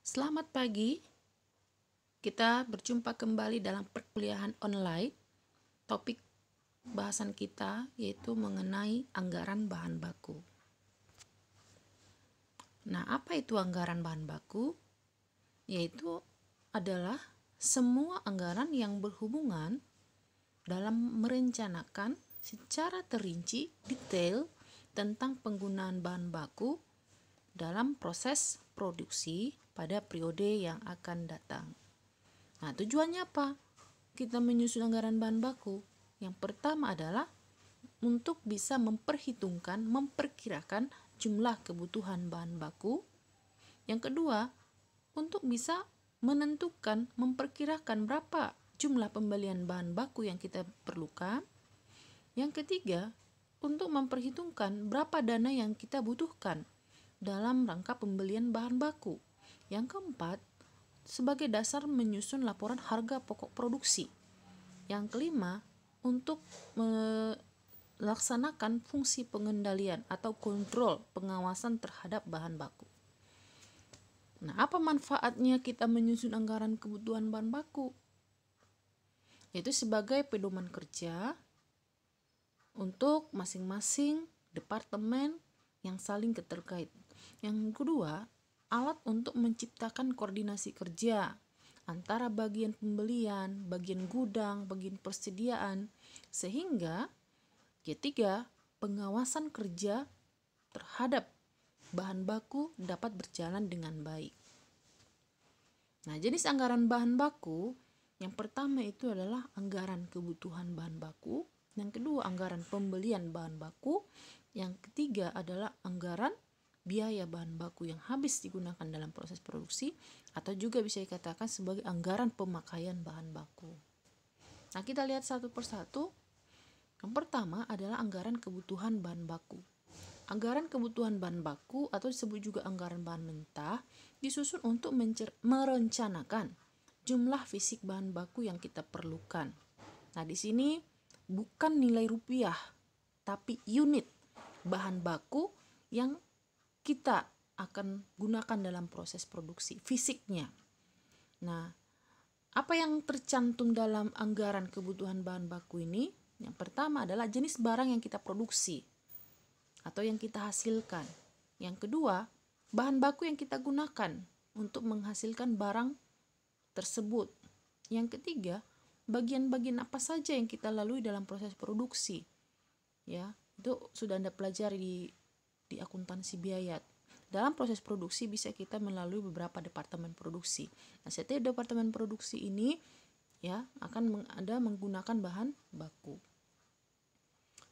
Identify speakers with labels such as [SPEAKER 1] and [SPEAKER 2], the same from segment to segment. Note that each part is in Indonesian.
[SPEAKER 1] Selamat pagi, kita berjumpa kembali dalam perkuliahan online. Topik bahasan kita yaitu mengenai anggaran bahan baku. Nah, apa itu anggaran bahan baku? Yaitu adalah semua anggaran yang berhubungan dalam merencanakan secara terinci detail tentang penggunaan bahan baku dalam proses produksi pada periode yang akan datang. Nah, tujuannya apa? Kita menyusun anggaran bahan baku. Yang pertama adalah untuk bisa memperkirakan jumlah kebutuhan bahan baku. Yang kedua, untuk bisa memperkirakan berapa jumlah pembelian bahan baku yang kita perlukan. Yang ketiga, untuk memperhitungkan berapa dana yang kita butuhkan dalam rangka pembelian bahan baku. Yang keempat, sebagai dasar menyusun laporan harga pokok produksi. Yang kelima, untuk melaksanakan fungsi pengendalian atau kontrol pengawasan terhadap bahan baku. Nah, apa manfaatnya kita menyusun anggaran kebutuhan bahan baku? Yaitu sebagai pedoman kerja untuk masing-masing departemen yang saling terkait. Yang kedua, alat untuk menciptakan koordinasi kerja antara bagian pembelian, bagian gudang, bagian persediaan, sehingga ketiga, pengawasan kerja terhadap bahan baku dapat berjalan dengan baik. Nah, jenis anggaran bahan baku yang pertama itu adalah anggaran kebutuhan bahan baku, yang kedua anggaran pembelian bahan baku, yang ketiga adalah anggaran biaya bahan baku yang habis digunakan dalam proses produksi, atau juga bisa dikatakan sebagai anggaran pemakaian bahan baku. Nah, kita lihat satu persatu. Yang pertama adalah anggaran kebutuhan bahan baku. Anggaran kebutuhan bahan baku atau disebut juga anggaran bahan mentah disusun untuk merencanakan jumlah fisik bahan baku yang kita perlukan. Nah, di sini bukan nilai rupiah, tapi unit bahan baku yang kita akan gunakan dalam proses produksi, fisiknya. Nah, apa yang tercantum dalam anggaran kebutuhan bahan baku ini? Yang pertama adalah jenis barang yang kita produksi atau yang kita hasilkan. Yang kedua, bahan baku yang kita gunakan untuk menghasilkan barang tersebut. Yang ketiga, bagian-bagian apa saja yang kita lalui dalam proses produksi. Ya, itu sudah Anda pelajari di akuntansi biaya. Dalam proses produksi bisa kita melalui beberapa departemen produksi. Nah, setiap departemen produksi ini ya akan menggunakan bahan baku.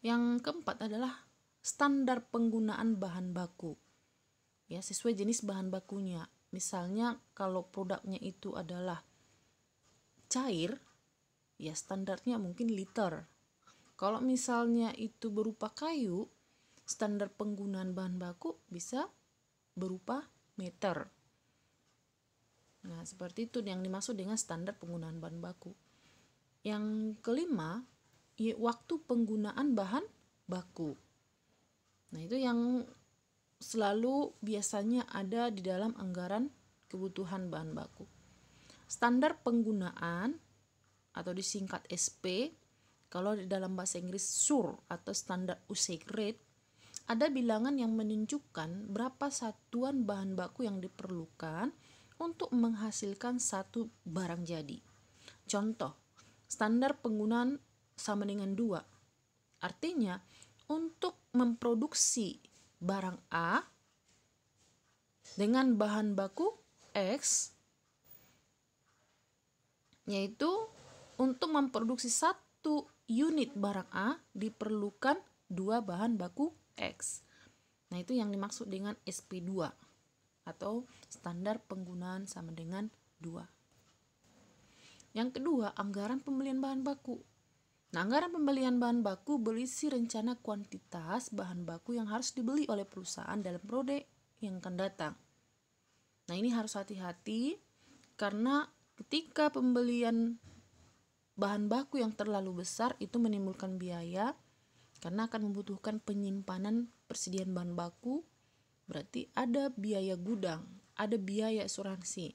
[SPEAKER 1] Yang keempat adalah standar penggunaan bahan baku. Ya, sesuai jenis bahan bakunya. Misalnya kalau produknya itu adalah cair, ya standarnya mungkin liter. Kalau misalnya itu berupa kayu, standar penggunaan bahan baku bisa berupa meter. Nah, seperti itu yang dimaksud dengan standar penggunaan bahan baku. Yang kelima, waktu penggunaan bahan baku. Nah, itu yang selalu biasanya ada di dalam anggaran kebutuhan bahan baku. Standar penggunaan atau disingkat SP, kalau di dalam bahasa Inggris SUR atau standar usage rate, ada bilangan yang menunjukkan berapa satuan bahan baku yang diperlukan untuk menghasilkan satu barang jadi. Contoh, standar penggunaan sama dengan 2. Artinya, untuk memproduksi barang A dengan bahan baku X, yaitu untuk memproduksi 1 unit barang A diperlukan 2 bahan baku X. Nah, itu yang dimaksud dengan SP2 atau standar penggunaan sama dengan 2. Yang kedua, anggaran pembelian bahan baku. Nah, anggaran pembelian bahan baku berisi rencana kuantitas bahan baku yang harus dibeli oleh perusahaan dalam periode yang akan datang. Nah, ini harus hati-hati karena ketika pembelian bahan baku yang terlalu besar itu menimbulkan biaya karena akan membutuhkan penyimpanan persediaan bahan baku, berarti ada biaya gudang ada biaya asuransi.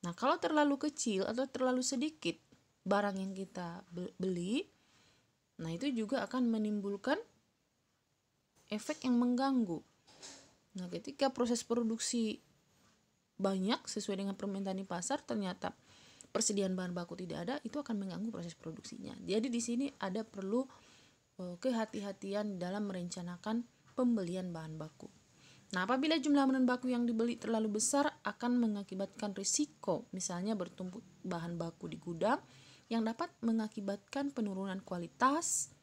[SPEAKER 1] Nah, kalau terlalu kecil atau terlalu sedikit barang yang kita beli, nah itu juga akan menimbulkan efek yang mengganggu. Nah, ketika proses produksi banyak sesuai dengan permintaan di pasar, ternyata persediaan bahan baku tidak ada, itu akan mengganggu proses produksinya. Jadi di sini ada perlu kehati-hatian dalam merencanakan pembelian bahan baku. Nah, apabila jumlah bahan baku yang dibeli terlalu besar akan mengakibatkan risiko, misalnya bertumpuk bahan baku di gudang yang dapat mengakibatkan penurunan kualitas,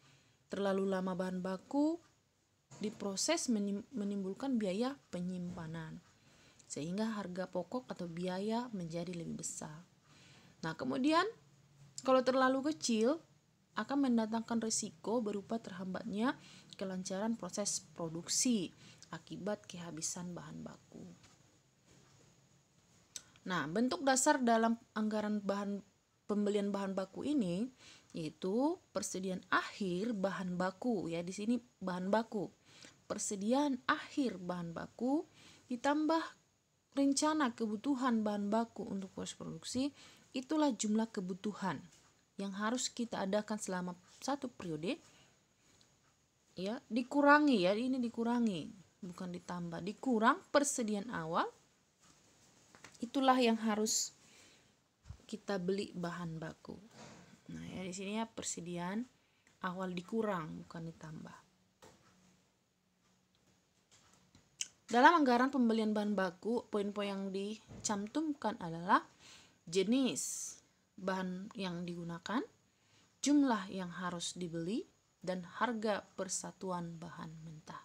[SPEAKER 1] terlalu lama bahan baku diproses menimbulkan biaya penyimpanan, sehingga harga pokok atau biaya menjadi lebih besar. Nah, kemudian kalau terlalu kecil akan mendatangkan risiko berupa terhambatnya kelancaran proses produksi akibat kehabisan bahan baku. Nah, bentuk dasar dalam anggaran pembelian bahan baku ini yaitu persediaan akhir bahan baku, ya di sini bahan baku. Persediaan akhir bahan baku ditambah rencana kebutuhan bahan baku untuk proses produksi, itulah jumlah kebutuhan yang harus kita adakan selama satu periode, ya, dikurangi, ya ini dikurangi bukan ditambah, dikurang persediaan awal, itulah yang harus kita beli bahan baku. Nah, ya di sini ya persediaan awal dikurang bukan ditambah. Dalam anggaran pembelian bahan baku, poin-poin yang dicantumkan adalah jenis bahan yang digunakan, jumlah yang harus dibeli, dan harga persatuan bahan mentah.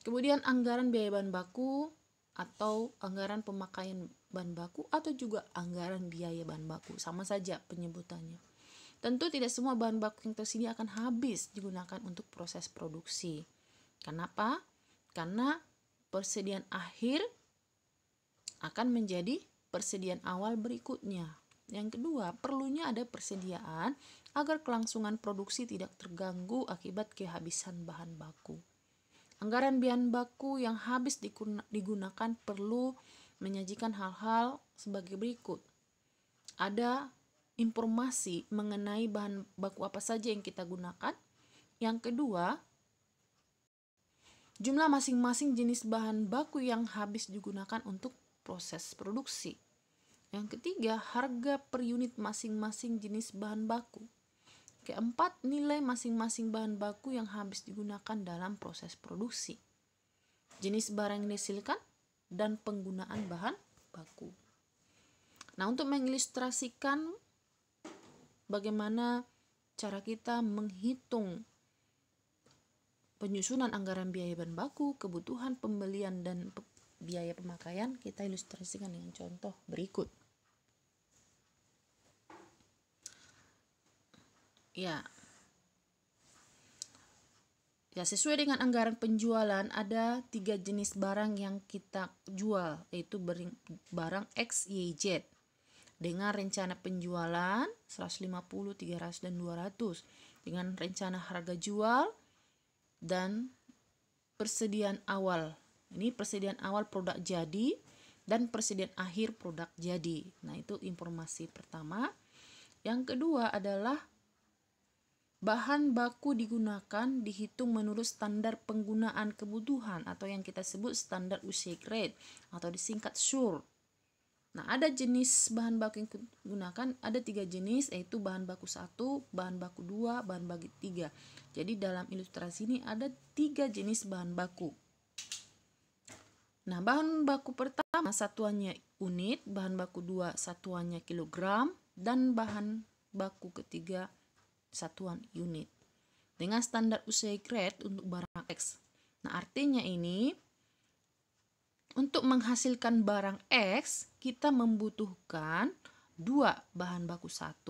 [SPEAKER 1] Kemudian anggaran biaya bahan baku atau anggaran pemakaian bahan baku atau juga anggaran biaya bahan baku, sama saja penyebutannya. Tentu tidak semua bahan baku yang tersedia akan habis digunakan untuk proses produksi. Kenapa? Karena persediaan akhir akan menjadi persediaan awal berikutnya. Yang kedua, perlunya ada persediaan agar kelangsungan produksi tidak terganggu akibat kehabisan bahan baku. Anggaran bahan baku yang habis digunakan perlu menyajikan hal-hal sebagai berikut. Ada informasi mengenai bahan baku apa saja yang kita gunakan. Yang kedua, jumlah masing-masing jenis bahan baku yang habis digunakan untuk proses produksi. Yang ketiga, harga per unit masing-masing jenis bahan baku. Keempat, nilai masing-masing bahan baku yang habis digunakan dalam proses produksi. Jenis barang yang dihasilkan dan penggunaan bahan baku. Nah, untuk mengilustrasikan bagaimana cara kita menghitung penyusunan anggaran biaya bahan baku, kebutuhan pembelian dan biaya pemakaian, kita ilustrasikan dengan contoh berikut. Ya, sesuai dengan anggaran penjualan ada 3 jenis barang yang kita jual, yaitu barang X, Y, Z dengan rencana penjualan 150, 300, dan 200 dengan rencana harga jual dan persediaan awal. Ini persediaan awal produk jadi dan persediaan akhir produk jadi. Nah, itu informasi pertama. Yang kedua adalah bahan baku digunakan dihitung menurut standar penggunaan kebutuhan atau yang kita sebut standar usage rate atau disingkat SUR. Nah, ada jenis bahan baku yang digunakan, ada 3 jenis, yaitu bahan baku 1, bahan baku 2, bahan baku 3. Jadi dalam ilustrasi ini ada 3 jenis bahan baku. Nah, bahan baku pertama satuannya unit, bahan baku 2 satuannya kilogram, dan bahan baku ketiga satuan unit dengan standar usage rate untuk barang X. Nah, artinya ini untuk menghasilkan barang X kita membutuhkan 2 bahan baku 1,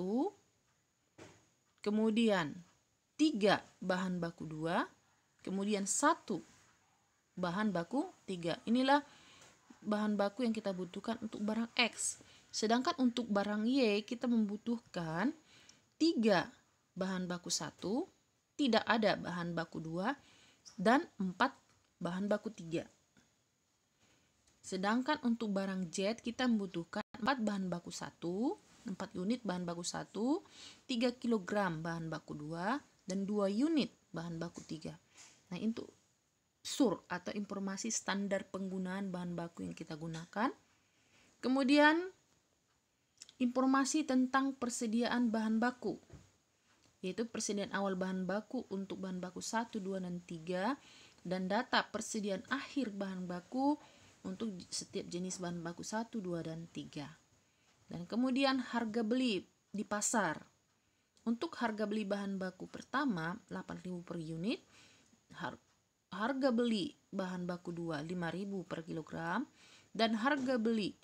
[SPEAKER 1] kemudian 3 bahan baku 2, kemudian 1 bahan baku 3. Inilah bahan baku yang kita butuhkan untuk barang X. Sedangkan untuk barang Y kita membutuhkan 3 bahan baku 1, tidak ada bahan baku 2, dan 4 bahan baku 3. Sedangkan untuk barang Z kita membutuhkan 4 unit bahan baku 1, 3 kg bahan baku 2, dan 2 unit bahan baku 3. Nah, itu SUR atau informasi standar penggunaan bahan baku yang kita gunakan. Kemudian informasi tentang persediaan bahan baku, yaitu persediaan awal bahan baku untuk bahan baku 1, 2, dan 3, dan data persediaan akhir bahan baku untuk setiap jenis bahan baku 1, 2, dan 3. Dan kemudian harga beli di pasar. Untuk harga beli bahan baku pertama 8.000 per unit, harga beli bahan baku 2 5.000 per kilogram, dan harga beli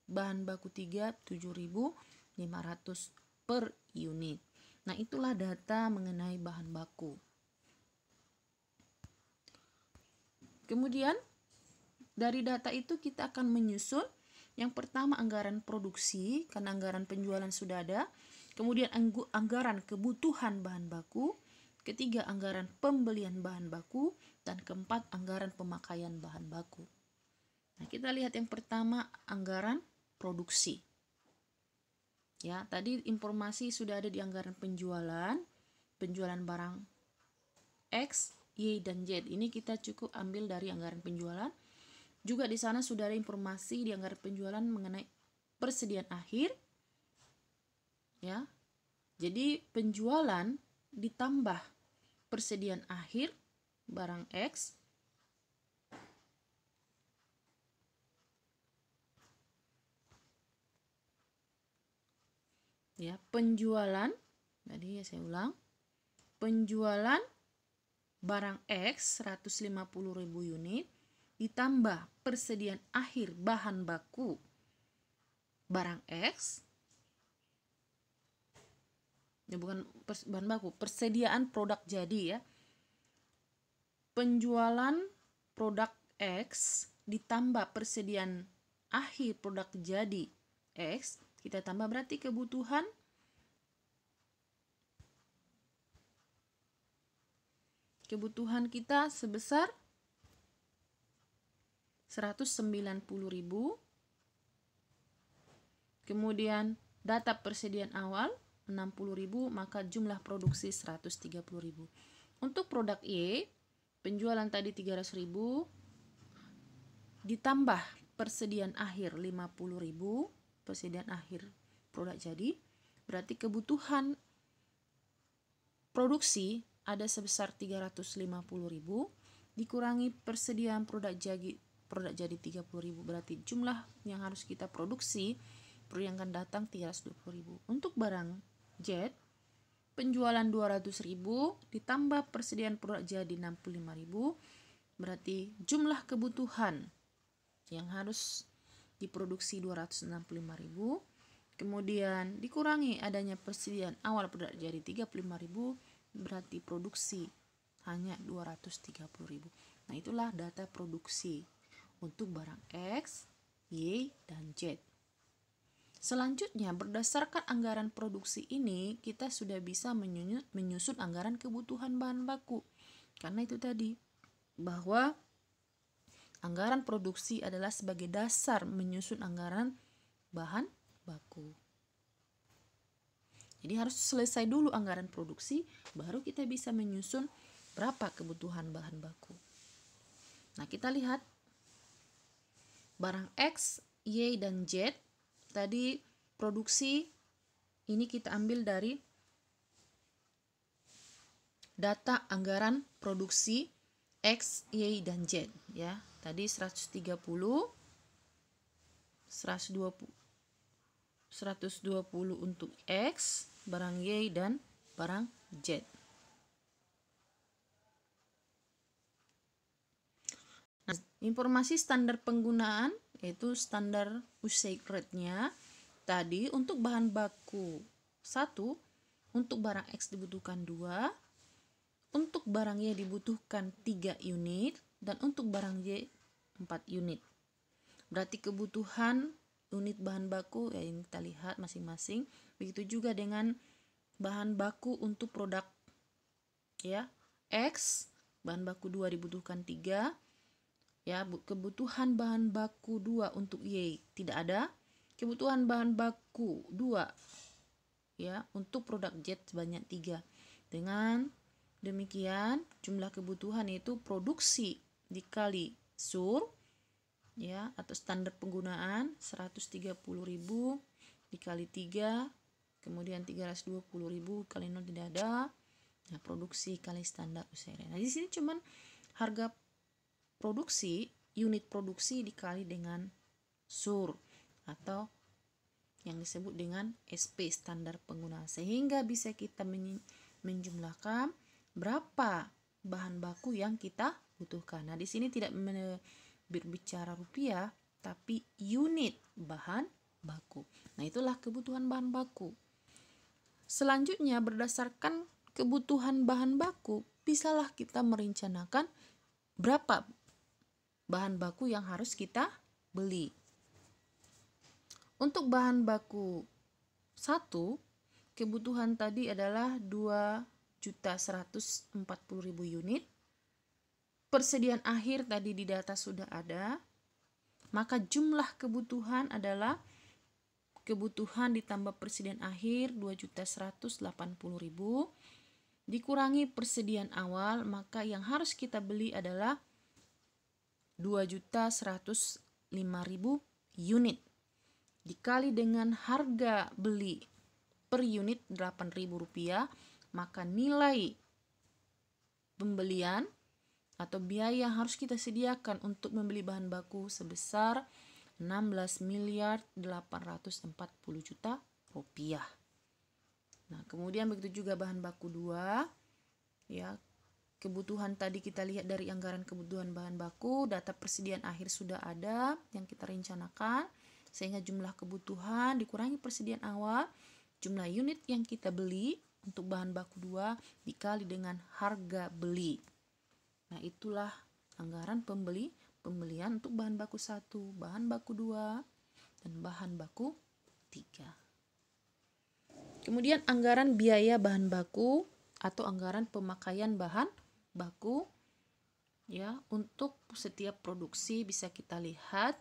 [SPEAKER 1] bahan baku 3 7.500 per unit. Nah, itulah data mengenai bahan baku. Kemudian dari data itu kita akan menyusun yang pertama anggaran produksi, karena anggaran penjualan sudah ada. Kemudian anggaran kebutuhan bahan baku. Ketiga, anggaran pembelian bahan baku. Dan keempat, anggaran pemakaian bahan baku. Nah, kita lihat yang pertama, anggaran produksi. Ya, tadi informasi sudah ada di anggaran penjualan barang X, Y, dan Z. Ini kita cukup ambil dari anggaran penjualan. Juga di sana sudah ada informasi di anggaran penjualan mengenai persediaan akhir. Ya. Jadi penjualan ditambah persediaan akhir barang X ya, penjualan, tadi saya ulang, penjualan barang X 150.000 unit ditambah persediaan akhir bahan baku barang X, ya bukan bahan baku, persediaan produk jadi ya. Penjualan produk X ditambah persediaan akhir produk jadi X, kita tambah berarti kebutuhan kita sebesar 190.000. Kemudian data persediaan awal 60.000, maka jumlah produksi 130.000. Untuk produk Y, penjualan tadi 300.000 ditambah persediaan akhir 50.000, persediaan akhir produk jadi, berarti kebutuhan produksi ada sebesar 350.000 dikurangi persediaan produk jadi 30.000, berarti jumlah yang harus kita produksi per yang akan datang 320.000. Untuk barang Z, penjualan 200.000 ditambah persediaan produk jadi 65.000, berarti jumlah kebutuhan yang harus diproduksi 265.000, kemudian dikurangi adanya persediaan awal produk jadi 35.000, berarti produksi hanya 230.000. Nah, itulah data produksi untuk barang X, Y, dan Z. Selanjutnya, berdasarkan anggaran produksi ini, kita sudah bisa menyusun anggaran kebutuhan bahan baku. Karena itu tadi, bahwa anggaran produksi adalah sebagai dasar menyusun anggaran bahan baku. Jadi harus selesai dulu anggaran produksi, baru kita bisa menyusun berapa kebutuhan bahan baku. Nah, kita lihat barang X, Y, dan Z. Tadi produksi ini kita ambil dari data anggaran produksi X, Y, dan Z ya. Tadi 130, 120 untuk X, barang Y, dan barang Z. Nah, informasi standar penggunaan yaitu standar usage rate-nya. Tadi untuk bahan baku 1, untuk barang X dibutuhkan 2, untuk barang Y dibutuhkan 3 unit, dan untuk barang Y 4 unit. Berarti kebutuhan unit bahan baku yang kita lihat masing-masing. Begitu juga dengan bahan baku untuk produk ya X, bahan baku 2 dibutuhkan 3, Ya, kebutuhan bahan baku 2 untuk Y tidak ada. Kebutuhan bahan baku 2 ya untuk produk Z sebanyak 3. Dengan demikian jumlah kebutuhan itu produksi dikali SUR ya atau standar penggunaan 130.000 dikali 3, kemudian 320.000 kali 0 tidak ada. Nah, produksi kali standar USR. Nah, di sini cuman harga produksi, unit produksi dikali dengan SUR atau yang disebut dengan SP standar penggunaan, sehingga bisa kita menjumlahkan berapa bahan baku yang kita butuhkan. Nah, di sini tidak berbicara rupiah tapi unit bahan baku. Nah, itulah kebutuhan bahan baku. Selanjutnya, berdasarkan kebutuhan bahan baku, bisalah kita merencanakan berapa bahan baku yang harus kita beli. Untuk bahan baku 1, kebutuhan tadi adalah 2.140.000 unit. Persediaan akhir tadi di data sudah ada. Maka jumlah kebutuhan adalah kebutuhan ditambah persediaan akhir 2.180.000 dikurangi persediaan awal, maka yang harus kita beli adalah 2.105.000 unit dikali dengan harga beli per unit Rp8.000, maka nilai pembelian atau biaya yang harus kita sediakan untuk membeli bahan baku sebesar Rp16.840.000.000. Nah, kemudian begitu juga bahan baku 2 ya. Kebutuhan tadi kita lihat dari anggaran kebutuhan bahan baku, data persediaan akhir sudah ada yang kita rencanakan, sehingga jumlah kebutuhan dikurangi persediaan awal, jumlah unit yang kita beli untuk bahan baku 2 dikali dengan harga beli. Nah, itulah anggaran pembelian untuk bahan baku 1, bahan baku 2, dan bahan baku 3. Kemudian anggaran biaya bahan baku atau anggaran pemakaian bahan baku ya, untuk setiap produksi bisa kita lihat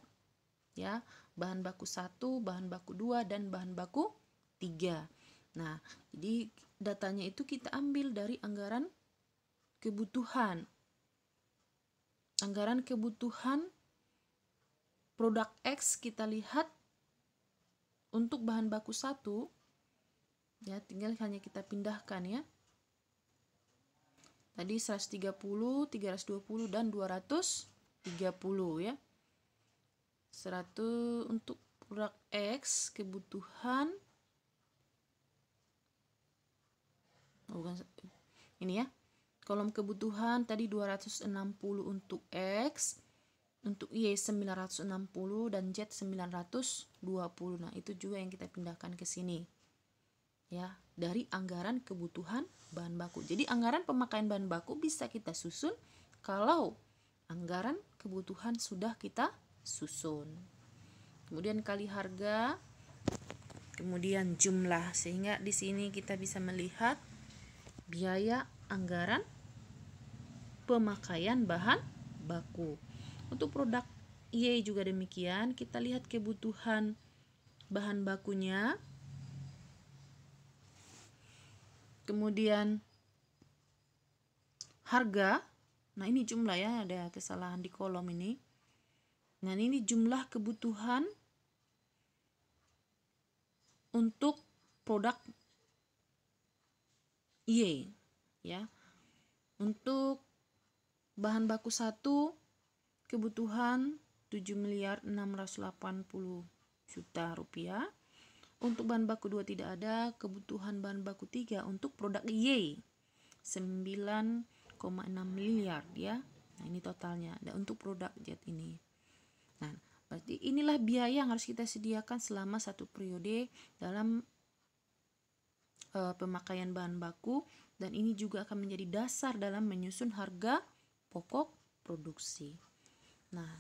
[SPEAKER 1] ya, bahan baku 1, bahan baku 2, dan bahan baku 3. Nah, jadi datanya itu kita ambil dari anggaran kebutuhan. Anggaran kebutuhan produk X kita lihat untuk bahan baku 1 ya, tinggal hanya kita pindahkan ya. Tadi 130, 320, dan 230 ya. 100 untuk produk X kebutuhan ini ya, kolom kebutuhan tadi 260 untuk X, untuk Y 960 dan Z 920. Nah, itu juga yang kita pindahkan ke sini ya, dari anggaran kebutuhan bahan baku. Jadi anggaran pemakaian bahan baku bisa kita susun kalau anggaran kebutuhan sudah kita susun. Kemudian kali harga, kemudian jumlah, sehingga di sini kita bisa melihat biaya anggaran pemakaian bahan baku. Untuk produk Y juga demikian, kita lihat kebutuhan bahan bakunya, kemudian harga. Nah, ini jumlah ya, ada kesalahan di kolom ini. Nah, ini jumlah kebutuhan untuk produk Y ya. Untuk bahan baku 1 kebutuhan 7.680.000.000 rupiah. Untuk bahan baku 2 tidak ada. Kebutuhan bahan baku 3 untuk produk Y 9,6 miliar ya. Nah, ini totalnya. Dan untuk produk Z ini. Nah, berarti inilah biaya yang harus kita sediakan selama satu periode dalam pemakaian bahan baku, dan ini juga akan menjadi dasar dalam menyusun harga pokok produksi. Nah,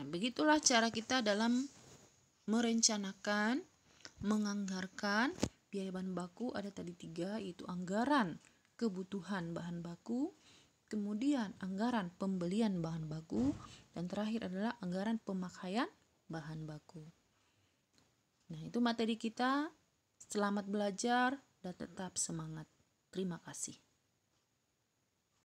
[SPEAKER 1] begitulah cara kita dalam merencanakan, menganggarkan biaya bahan baku. Ada tadi 3, yaitu anggaran kebutuhan bahan baku, kemudian anggaran pembelian bahan baku, dan terakhir adalah anggaran pemakaian bahan baku. Nah, itu materi kita. Selamat belajar dan tetap semangat. Terima kasih.